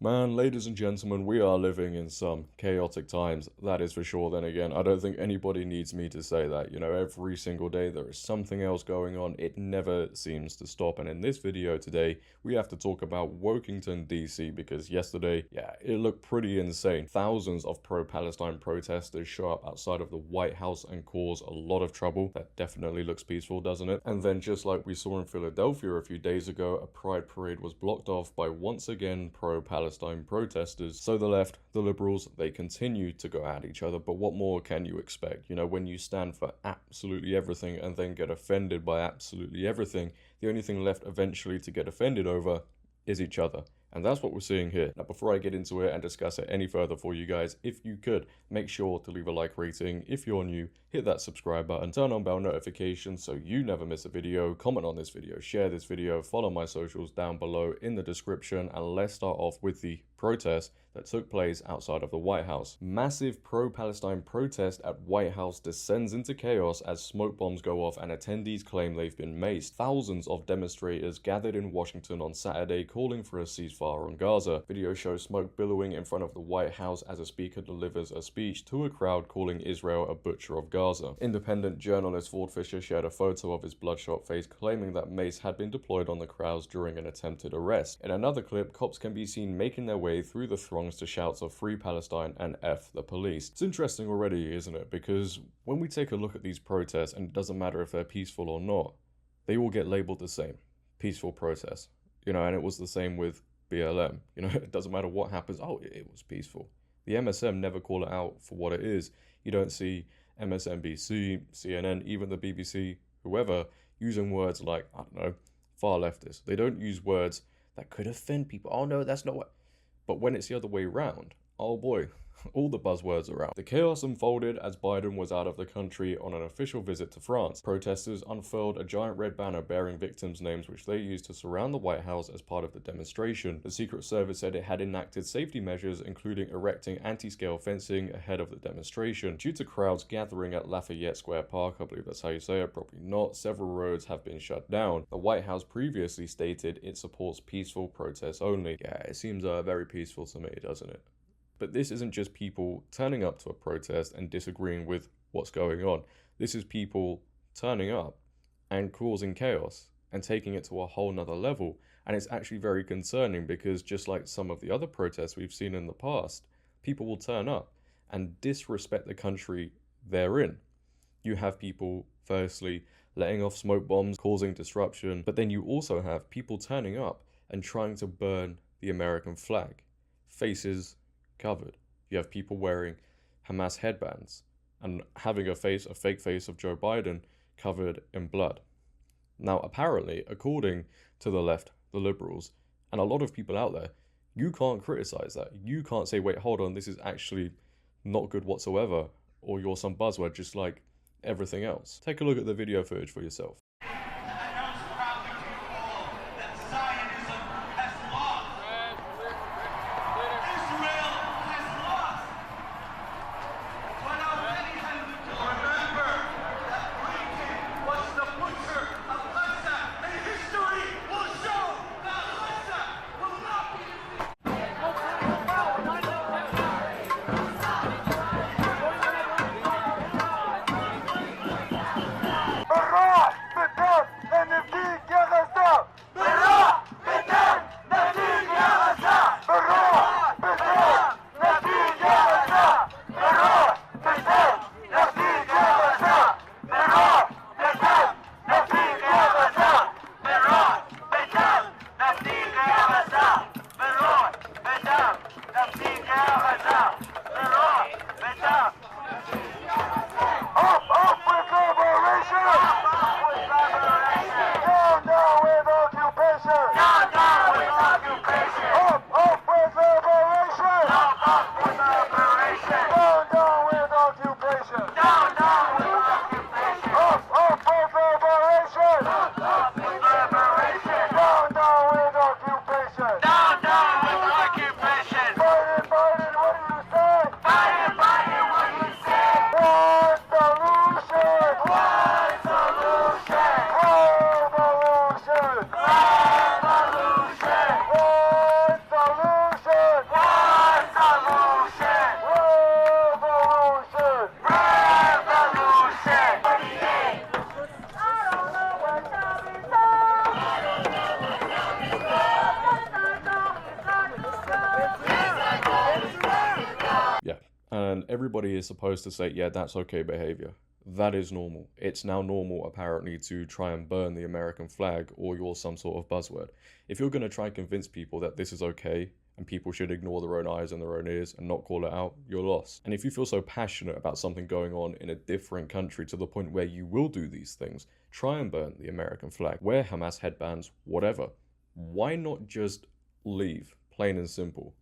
Man, ladies and gentlemen, we are living in some chaotic times, that is for sure. Then again, I don't think anybody needs me to say that. You know, every single day there is something else going on. It never seems to stop. And in this video today, we have to talk about Wokington, DC, because yesterday, yeah, it looked pretty insane. Thousands of pro-Palestine protesters show up outside of the White House and cause a lot of trouble. That definitely looks peaceful, doesn't it? And then just like we saw in Philadelphia a few days ago, a pride parade was blocked off by once again pro-Palestine protesters. So the left, the liberals, they continue to go at each other, but what more can you expect? You know, when you stand for absolutely everything and then get offended by absolutely everything, the only thing left eventually to get offended over is each other. And that's what we're seeing here. Now, before I get into it and discuss it any further for you guys, if you could, make sure to leave a like rating. If you're new, hit that subscribe button, turn on bell notifications so you never miss a video, comment on this video, share this video, follow my socials down below in the description, and let's start off with the protest that took place outside of the White House. Massive pro-Palestine protest at White House descends into chaos as smoke bombs go off and attendees claim they've been maced. Thousands of demonstrators gathered in Washington on Saturday calling for a ceasefire on Gaza. Video shows smoke billowing in front of the White House as a speaker delivers a speech to a crowd calling Israel a butcher of Gaza. Independent journalist Ford Fisher shared a photo of his bloodshot face claiming that mace had been deployed on the crowds during an attempted arrest. In another clip, cops can be seen making their way through the throngs to shouts of "Free Palestine" and "F the police." It's interesting already, isn't it? Because when we take a look at these protests, and it doesn't matter if they're peaceful or not, they all get labeled the same. Peaceful protests. You know, and it was the same with BLM. You know, it doesn't matter what happens. Oh, it was peaceful. The MSM never call it out for what it is. You don't see MSNBC, CNN, even the BBC, whoever, using words like, I don't know, far leftist. They don't use words that could offend people. Oh no, that's not what. But when it's the other way around, oh boy, all the buzzwords are out. The chaos unfolded as Biden was out of the country on an official visit to France. Protesters unfurled a giant red banner bearing victims' names, which they used to surround the White House as part of the demonstration. The Secret Service said it had enacted safety measures, including erecting anti-scale fencing ahead of the demonstration. Due to crowds gathering at Lafayette Square Park, I believe that's how you say it, probably not, several roads have been shut down. The White House previously stated it supports peaceful protests only. Yeah, it seems very peaceful to me, doesn't it? But this isn't just people turning up to a protest and disagreeing with what's going on. This is people turning up and causing chaos and taking it to a whole nother level. And it's actually very concerning because just like some of the other protests we've seen in the past, people will turn up and disrespect the country they're in. You have people, firstly, letting off smoke bombs, causing disruption, but then you also have people turning up and trying to burn the American flag. Faces covered. You have people wearing Hamas headbands and having a fake face of Joe Biden covered in blood. Now, apparently, according to the left, the liberals, and a lot of people out there, you can't criticize that. You can't say, wait, hold on, this is actually not good whatsoever, or you're some buzzword just like everything else. Take a look at the video footage for yourself. And everybody is supposed to say, yeah, that's okay behavior. That is normal. It's now normal, apparently, to try and burn the American flag, or you're some sort of buzzword. If you're going to try and convince people that this is okay and people should ignore their own eyes and their own ears and not call it out, you're lost. And if you feel so passionate about something going on in a different country to the point where you will do these things, try and burn the American flag, wear Hamas headbands, whatever. Why not just leave? Plain and simple.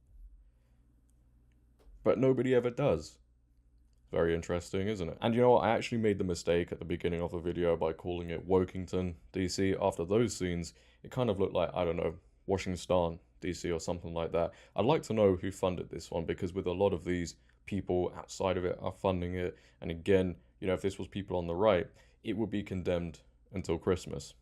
But nobody ever does. Very interesting, isn't it? And you know what? I actually made the mistake at the beginning of the video by calling it Wokington, DC. After those scenes, it kind of looked like, I don't know, Washington, DC or something like that. I'd like to know who funded this one, because with a lot of these, people outside of it are funding it. And again, you know, if this was people on the right, it would be condemned until Christmas.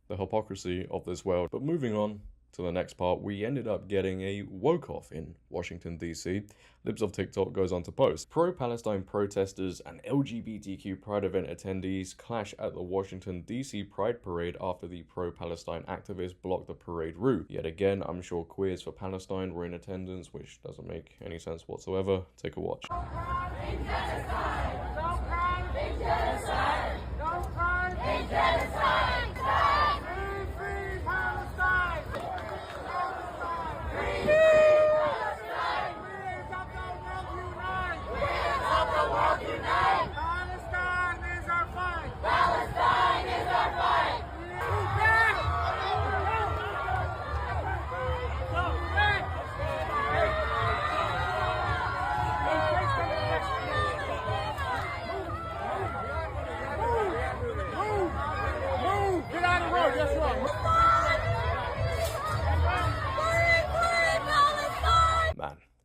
The hypocrisy of this world. But moving on to the next part, we ended up getting a woke-off in Washington, D.C. Libs of TikTok goes on to post, pro-Palestine protesters and LGBTQ pride event attendees clash at the Washington, D.C. Pride Parade after the pro-Palestine activists blocked the parade route. Yet again, I'm sure Queers for Palestine were in attendance, which doesn't make any sense whatsoever. Take a watch. Don't cry in genocide! Don't cry in genocide! Don't cry in genocide!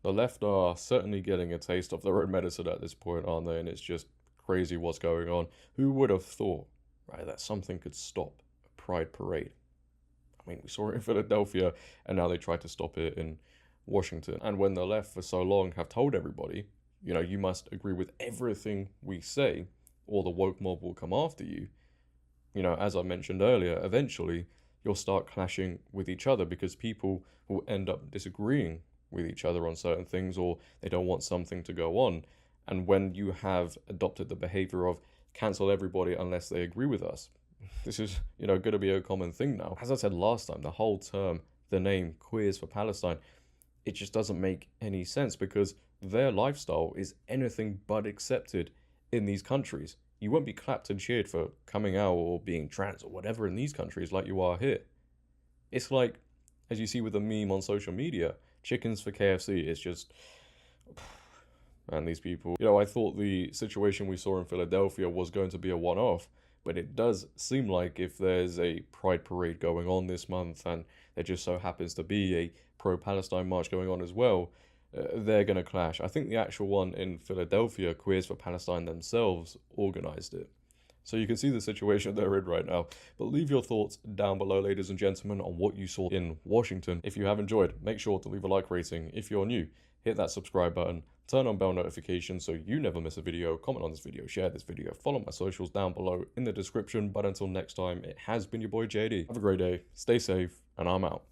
The left are certainly getting a taste of their own medicine at this point, aren't they? And it's just crazy what's going on. Who would have thought, right, that something could stop a pride parade? I mean, we saw it in Philadelphia, and now they tried to stop it in Washington. And when the left for so long have told everybody, you know, you must agree with everything we say, or the woke mob will come after you. You know, as I mentioned earlier, eventually you'll start clashing with each other because people will end up disagreeing with each other on certain things, or they don't want something to go on. And when you have adopted the behavior of cancel everybody unless they agree with us, this is, you know, going to be a common thing now. As I said last time, the whole term, the name Queers for Palestine, it just doesn't make any sense because their lifestyle is anything but accepted in these countries. You won't be clapped and cheered for coming out or being trans or whatever in these countries like you are here. It's like, as you see with the meme on social media, chickens for KFC. It's just, man, these people. You know, I thought the situation we saw in Philadelphia was going to be a one-off, but it does seem like if there's a pride parade going on this month and there just so happens to be a pro-Palestine march going on as well, they're going to clash. I think the actual one in Philadelphia, Queers for Palestine themselves organized it. So you can see the situation they're in right now. But leave your thoughts down below, ladies and gentlemen, on what you saw in Washington. If you have enjoyed, make sure to leave a like rating. If you're new, hit that subscribe button, turn on bell notifications so you never miss a video, comment on this video, share this video, follow my socials down below in the description. But until next time, it has been your boy JD. Have a great day, stay safe, and I'm out.